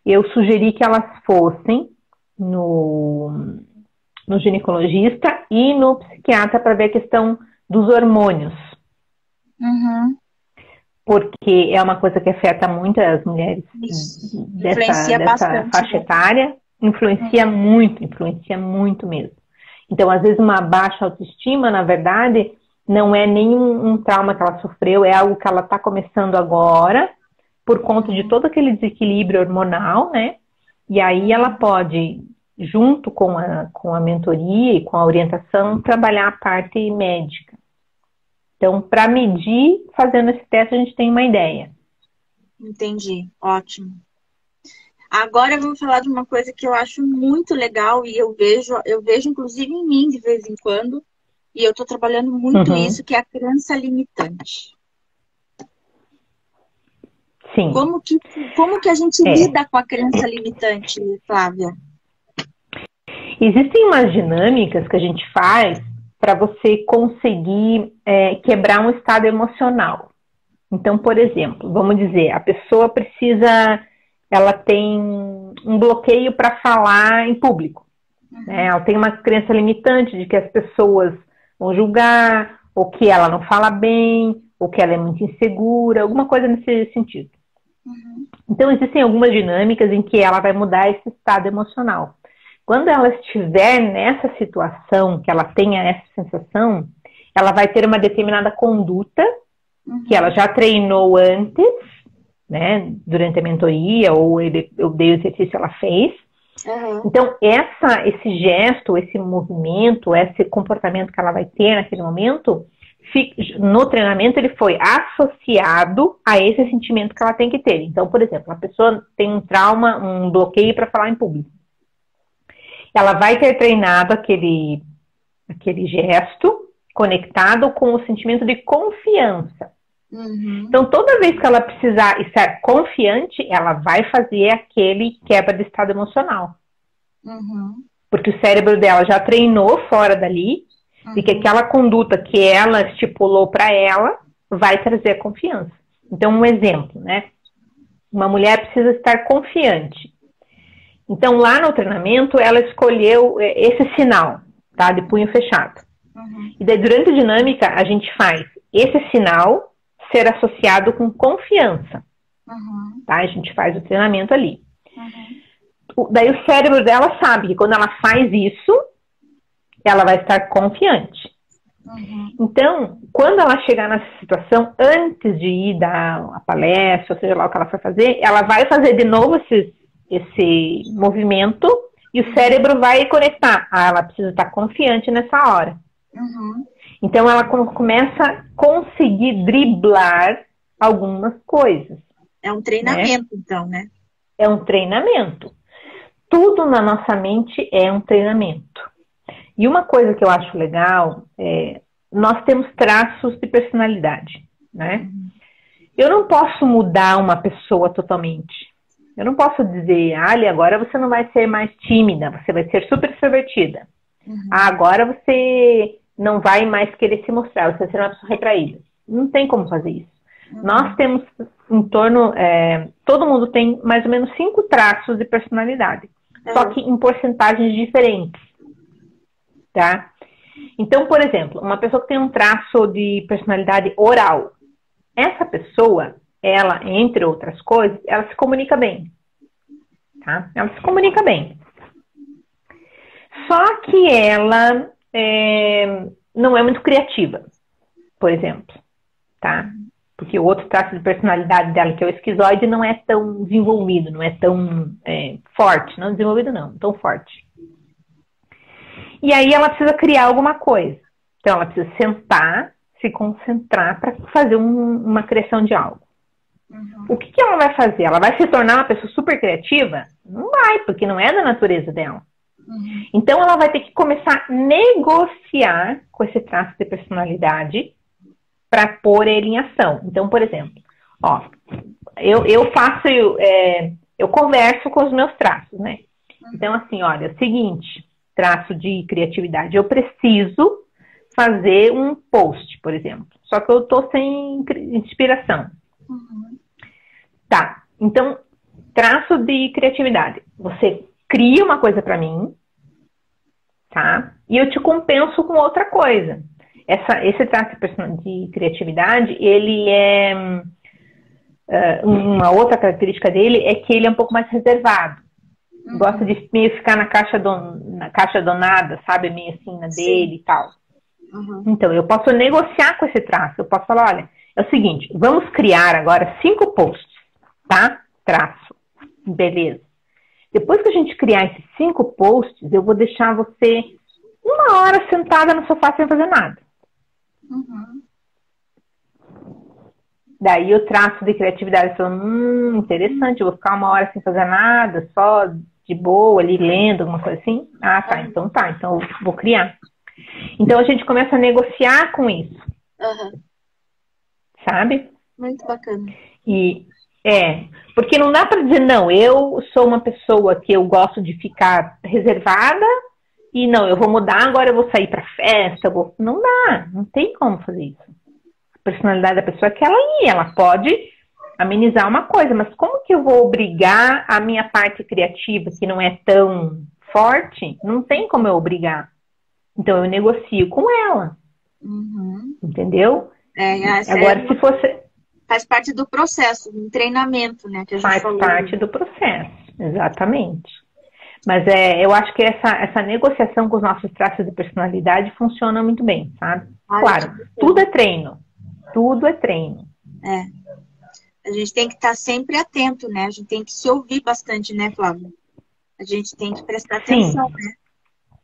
eu sugeri que elas fossem no ginecologista e no psiquiatra para ver a questão dos hormônios. Porque é uma coisa que afeta muito as mulheres dessa faixa etária. Influencia muito mesmo. Então, às vezes, uma baixa autoestima, na verdade, não é nenhum trauma que ela sofreu, é algo que ela está começando agora, por conta de todo aquele desequilíbrio hormonal, né? E aí ela pode, junto com a mentoria e com a orientação, trabalhar a parte médica. Então, para medir, fazendo esse teste, a gente tem uma ideia. Entendi, ótimo. Agora vamos falar de uma coisa que eu acho muito legal e eu vejo inclusive em mim de vez em quando, e eu estou trabalhando muito isso, que é a crença limitante. Sim. Como que a gente lida com a crença limitante, Flávia? Existem umas dinâmicas que a gente faz para você conseguir quebrar um estado emocional. Então, por exemplo, vamos dizer, a pessoa ela tem um bloqueio para falar em público. Né? Ela tem uma crença limitante de que as pessoas vão julgar, ou que ela não fala bem, ou que ela é muito insegura, alguma coisa nesse sentido. Então, existem algumas dinâmicas em que ela vai mudar esse estado emocional. Quando ela estiver nessa situação, que ela tenha essa sensação, ela vai ter uma determinada conduta que ela já treinou antes, né, durante a mentoria, ou eu dei o exercício, ela fez. Então, esse gesto, esse movimento, esse comportamento que ela vai ter naquele momento, no treinamento ele foi associado a esse sentimento que ela tem que ter. Então, por exemplo, a pessoa tem um trauma, um bloqueio para falar em público. Ela vai ter treinado aquele gesto conectado com o sentimento de confiança. Então, toda vez que ela precisar estar confiante, ela vai fazer aquele quebra de estado emocional. Porque o cérebro dela já treinou fora dali, de que aquela conduta que ela estipulou para ela vai trazer a confiança. Então, um exemplo, né? Uma mulher precisa estar confiante. Então, lá no treinamento, ela escolheu esse sinal, tá? De punho fechado. E daí, durante a dinâmica, a gente faz esse sinal ser associado com confiança. Tá? A gente faz o treinamento ali. Daí o cérebro dela sabe que quando ela faz isso, ela vai estar confiante. Então, quando ela chegar nessa situação, antes de ir dar a palestra, ou seja lá o que ela for fazer, ela vai fazer de novo esse movimento e o cérebro vai conectar. Ela precisa estar confiante nessa hora. Então, ela começa a conseguir driblar algumas coisas. É um treinamento, então, né? É um treinamento. tudo na nossa mente é um treinamento. E uma coisa que eu acho legal é, nós temos traços de personalidade, né? Eu não posso mudar uma pessoa totalmente. Eu não posso dizer, Ali, agora você não vai ser mais tímida, você vai ser super extrovertida. Agora você não vai mais querer se mostrar, você vai ser uma pessoa retraída. Não tem como fazer isso. Nós temos em torno, todo mundo tem mais ou menos 5 traços de personalidade, só que em porcentagens diferentes, tá? Então, por exemplo, uma pessoa que tem um traço de personalidade oral, essa pessoa, ela, entre outras coisas, ela se comunica bem, tá? Ela se comunica bem. Só que ela não é muito criativa, por exemplo, tá? Porque o outro traço de personalidade dela, que é o esquizoide, não é tão desenvolvido, não é tão forte. Não desenvolvido não, tão forte. E aí ela precisa criar alguma coisa. Então ela precisa sentar, se concentrar para fazer uma criação de algo. O que ela vai fazer? Ela vai se tornar uma pessoa super criativa? Não vai, porque não é da natureza dela. Então ela vai ter que começar a negociar com esse traço de personalidade para pôr ele em ação. Então, por exemplo, ó, eu converso com os meus traços, né? Então, assim, olha, é o seguinte, traço de criatividade, eu preciso fazer um post, por exemplo, só que eu tô sem inspiração. Tá, então, traço de criatividade, você cria uma coisa para mim, tá? E eu te compenso com outra coisa. Esse traço de criatividade, ele é... uma outra característica dele é que ele é um pouco mais reservado. Gosta de meio ficar na caixa do nada, sabe? Meio assim, na dele e tal. Então, eu posso negociar com esse traço. Eu posso falar, olha, é o seguinte, vamos criar agora 5 posts, tá? Traço. Beleza. Depois que a gente criar esses 5 posts, eu vou deixar você 1 hora sentada no sofá sem fazer nada. Daí o traço de criatividade falou, interessante, eu vou ficar 1 hora sem fazer nada, só de boa ali, lendo, alguma coisa assim. Ah, tá, então eu vou criar. Então a gente começa a negociar com isso. Sabe? Muito bacana. Porque não dá pra dizer, não, eu sou uma pessoa que eu gosto de ficar reservada, e não, eu vou mudar, agora eu vou sair pra festa, não dá, não tem como fazer isso. A personalidade da pessoa é que ela pode amenizar uma coisa, mas como que eu vou obrigar a minha parte criativa, que não é tão forte, não tem como eu obrigar. Então eu negocio com ela. Entendeu? Agora, se fosse... Faz parte do processo, do treinamento, né? Que a gente faz parte do processo, exatamente. Mas eu acho que essa negociação com os nossos traços de personalidade funciona muito bem, sabe? Claro, tudo é treino. Tudo é treino. A gente tem que estar sempre atento, né? A gente tem que se ouvir bastante, né, Flávia? A gente tem que prestar atenção, né?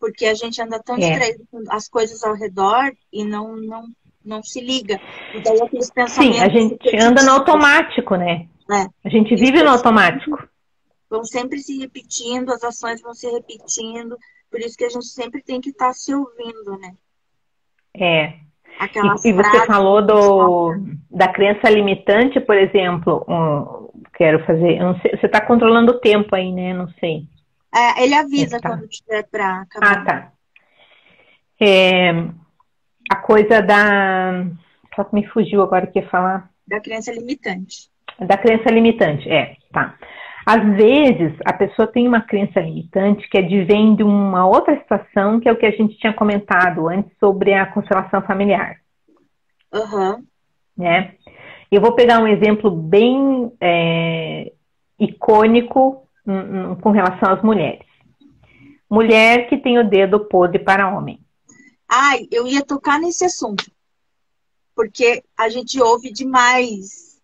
Porque a gente anda tão distraído com as coisas ao redor e não se liga. E daí aqueles pensamentos... Sim, a gente anda no automático, né? A gente vive no automático. Vão sempre se repetindo, as ações vão se repetindo. Por isso que a gente sempre tem que estar se ouvindo, né? E você falou da crença limitante, por exemplo. Quero fazer... Eu não sei, você está controlando o tempo aí, né? Não sei. Ele avisa quando tiver para acabar. Tá. A coisa da... Só que me fugiu agora o que ia falar. Da crença limitante. Da crença limitante, tá. Às vezes, a pessoa tem uma crença limitante que advém de uma outra situação, que é o que a gente tinha comentado antes sobre a constelação familiar. Né? Eu vou pegar um exemplo bem icônico com relação às mulheres. Mulher que tem o dedo podre para homem. Eu ia tocar nesse assunto. Porque a gente ouve demais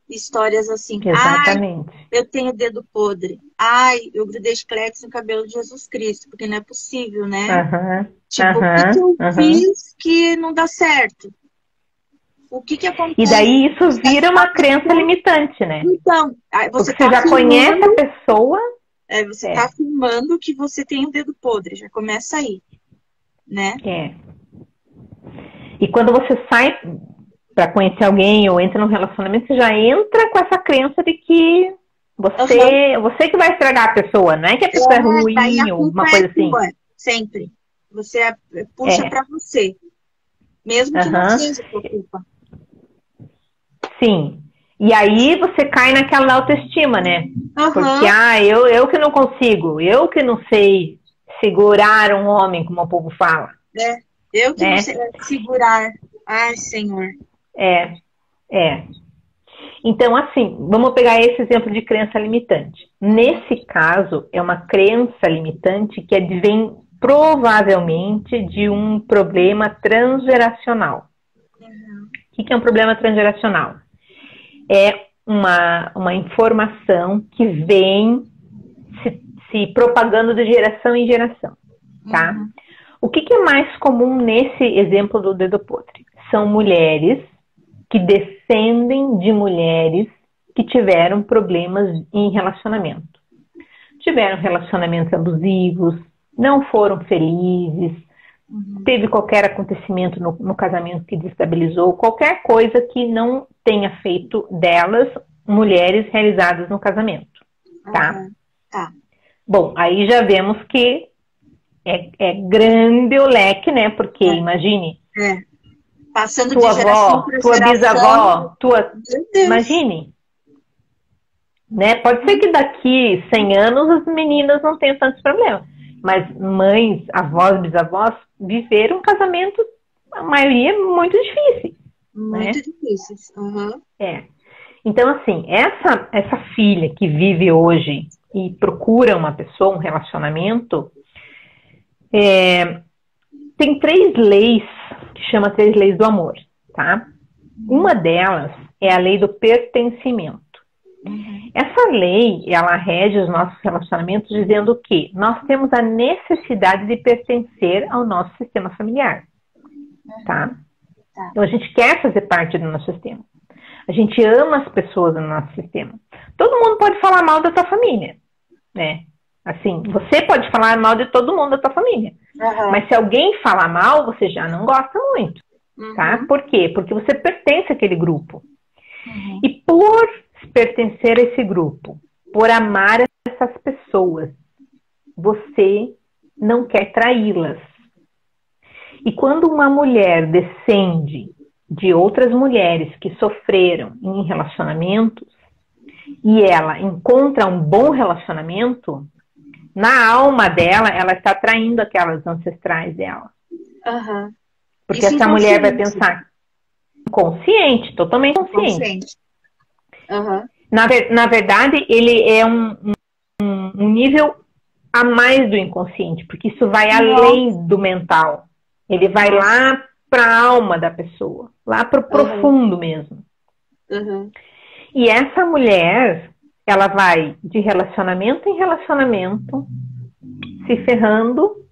histórias assim. Exatamente. Eu tenho dedo podre. Eu grudei chiclete no cabelo de Jesus Cristo, porque não é possível, né? O que eu fiz que não dá certo? O que acontece? E daí isso vira uma crença limitante, né? Então, você já conhece a pessoa Você está afirmando que você tem o dedo podre, já começa aí, né? E quando você sai para conhecer alguém ou entra num relacionamento, você já entra com essa crença de que você que vai estragar a pessoa, não é que a pessoa é ruim ou uma coisa assim. Sempre. Você puxa para você, mesmo que não seja por culpa. Sim. E aí você cai naquela autoestima, né? Porque, eu que não consigo, eu que não sei segurar um homem, como o povo fala. Eu que não sei segurar. Ai, Senhor. Então, assim, vamos pegar esse exemplo de crença limitante. Nesse caso, é uma crença limitante que advém provavelmente de um problema transgeracional. O que é um problema transgeracional? É uma informação que vem se propagando de geração em geração, tá? O que é mais comum nesse exemplo do dedo podre? São mulheres que descendem de mulheres que tiveram problemas em relacionamento. Tiveram relacionamentos abusivos, não foram felizes, teve qualquer acontecimento no casamento que destabilizou, qualquer coisa que não tenha feito delas mulheres realizadas no casamento, tá? Bom, aí já vemos que é grande o leque, né? Porque imagine, passando tua de geração avó, para tua geração. bisavó, imagine, né? Pode ser que daqui 100 anos as meninas não tenham tantos problemas, mas mães, avós, bisavós viveram casamentos, a maioria muito difíceis. Muito difíceis. Então, assim, essa filha que vive hoje e procura uma pessoa, um relacionamento, tem 3 leis que chama 3 leis do amor, tá? Uma delas é a lei do pertencimento. Essa lei, ela rege os nossos relacionamentos dizendo que nós temos a necessidade de pertencer ao nosso sistema familiar, tá? Então, a gente quer fazer parte do nosso sistema. A gente ama as pessoas no nosso sistema. Todo mundo pode falar mal da tua família, né? Assim, você pode falar mal de todo mundo da tua família. Mas se alguém falar mal, você já não gosta muito, tá? Por quê? Porque você pertence àquele grupo. E por pertencer a esse grupo, por amar essas pessoas, você não quer traí-las. E quando uma mulher descende de outras mulheres que sofreram em relacionamentos e ela encontra um bom relacionamento, na alma dela, ela está traindo aquelas ancestrais dela. Porque essa mulher vai pensar consciente, totalmente consciente. Na verdade, ele é um nível a mais do inconsciente, porque isso vai além do mental. Ele vai lá para a alma da pessoa, lá para o profundo mesmo. E essa mulher, ela vai de relacionamento em relacionamento, se ferrando,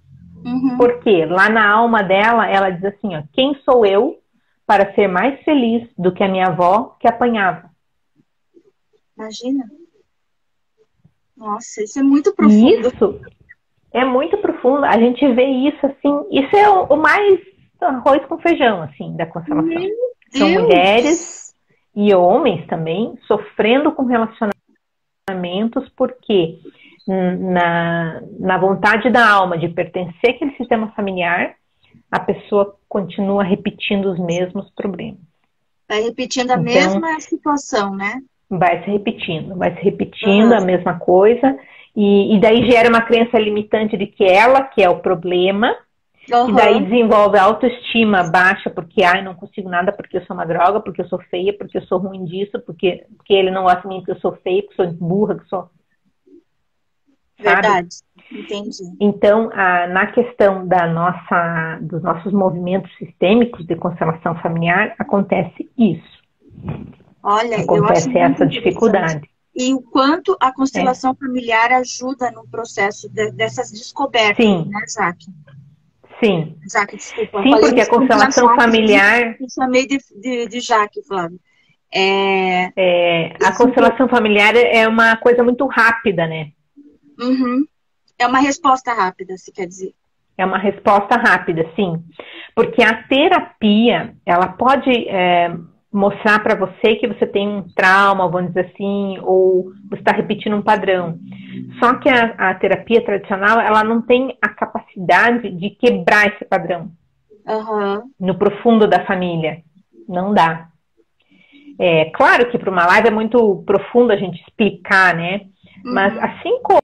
porque lá na alma dela, ela diz assim, ó, quem sou eu para ser mais feliz do que a minha avó que apanhava? Imagina. Nossa, isso é muito profundo. Isso é muito profundo. A gente vê isso assim, isso é o mais arroz com feijão, assim, da constelação. São mulheres e homens também sofrendo com relacionamentos porque na vontade da alma de pertencer àquele sistema familiar, a pessoa continua repetindo os mesmos problemas. Vai repetindo a mesma situação, né? Vai se repetindo a mesma coisa, e daí gera uma crença limitante de que ela que é o problema, e daí desenvolve a autoestima baixa, porque não consigo nada, porque eu sou uma droga, porque eu sou feia, porque eu sou ruim disso, porque ele não gosta de mim, porque eu sou feia, porque eu sou burra, que sou... Verdade, entendi. Então, na questão dos nossos movimentos sistêmicos de constelação familiar, acontece isso. Olha, acontece eu acho essa dificuldade. E o quanto a constelação familiar ajuda no processo dessas descobertas, né, Jaque? Sim. Jaque, desculpa. Sim, porque a constelação familiar... Eu chamei de Jaque, Flávio. A constelação familiar é uma coisa muito rápida, né? Uhum. É uma resposta rápida, se quer dizer. É uma resposta rápida, sim. Porque a terapia, ela pode mostrar para você que você tem um trauma, vamos dizer assim, ou você está repetindo um padrão. Só que a terapia tradicional, ela não tem a capacidade de quebrar esse padrão Uhum. no profundo da família. Não dá. É claro que para uma live é muito profundo a gente explicar, né? Mas Uhum. assim como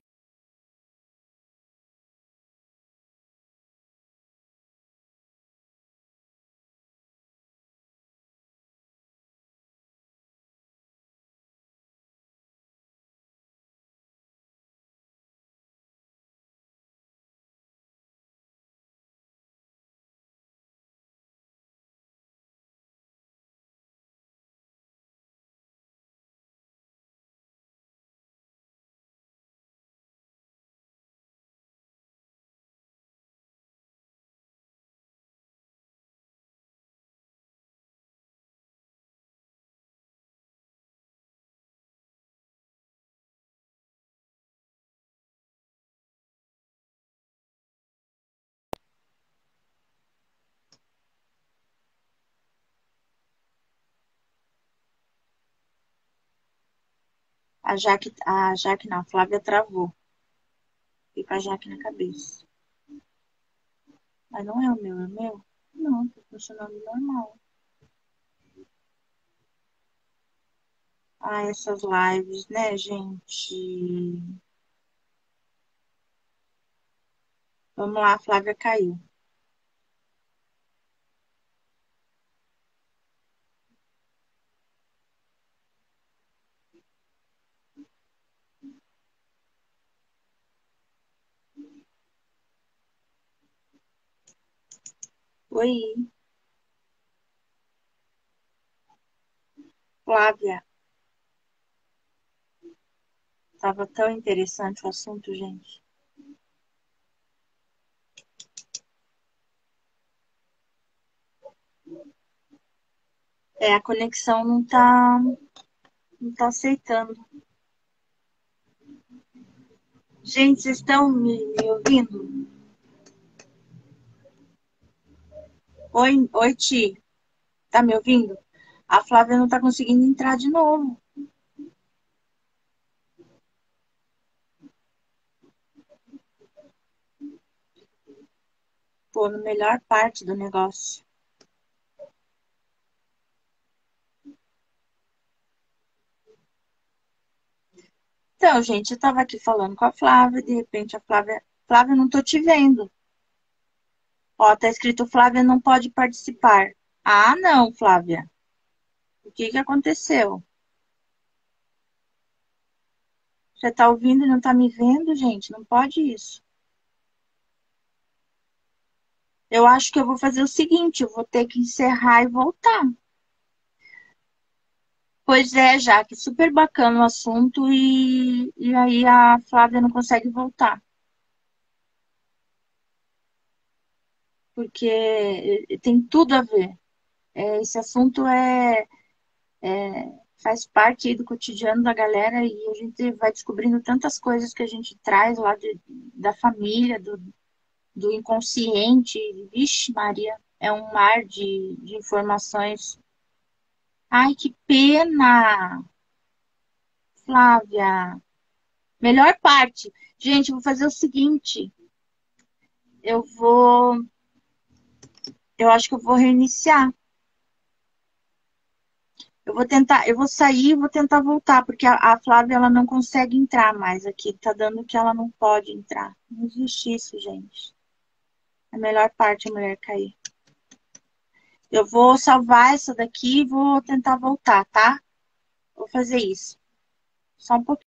A Jaque não, a Flávia travou. Fica a Jaque na cabeça. Mas não é o meu, é o meu? Não, tá funcionando normal. Ah, essas lives, né, gente? Vamos lá, a Flávia caiu. Oi, Flávia. Tava tão interessante o assunto, gente. É, a conexão não tá aceitando. Gente, vocês estão me ouvindo? Oi, oi, Ti. Tá me ouvindo? A Flávia não tá conseguindo entrar de novo. Pô, na melhor parte do negócio. Então, gente, eu tava aqui falando com a Flávia, de repente a Flávia. Flávia, não tô te vendo. Ó, tá escrito Flávia não pode participar. Ah, não, Flávia. O que que aconteceu? Você tá ouvindo e não tá me vendo, gente? Não pode isso. Eu acho que eu vou fazer o seguinte, eu vou ter que encerrar e voltar. Pois é, Jaque, super bacana o assunto e aí a Flávia não consegue voltar, porque tem tudo a ver. Esse assunto faz parte aí do cotidiano da galera e a gente vai descobrindo tantas coisas que a gente traz lá da família, do inconsciente. Vixe, Maria, é um mar de informações. Ai, que pena, Flávia. Melhor parte. Gente, eu vou fazer o seguinte. Eu vou. Eu acho que eu vou reiniciar. Eu vou tentar, eu vou sair e vou tentar voltar, porque a Flávia ela não consegue entrar mais aqui. Tá dando que ela não pode entrar. Não existe isso, gente. A melhor parte é a mulher cair. Eu vou salvar essa daqui e vou tentar voltar, tá? Vou fazer isso. Só um pouquinho.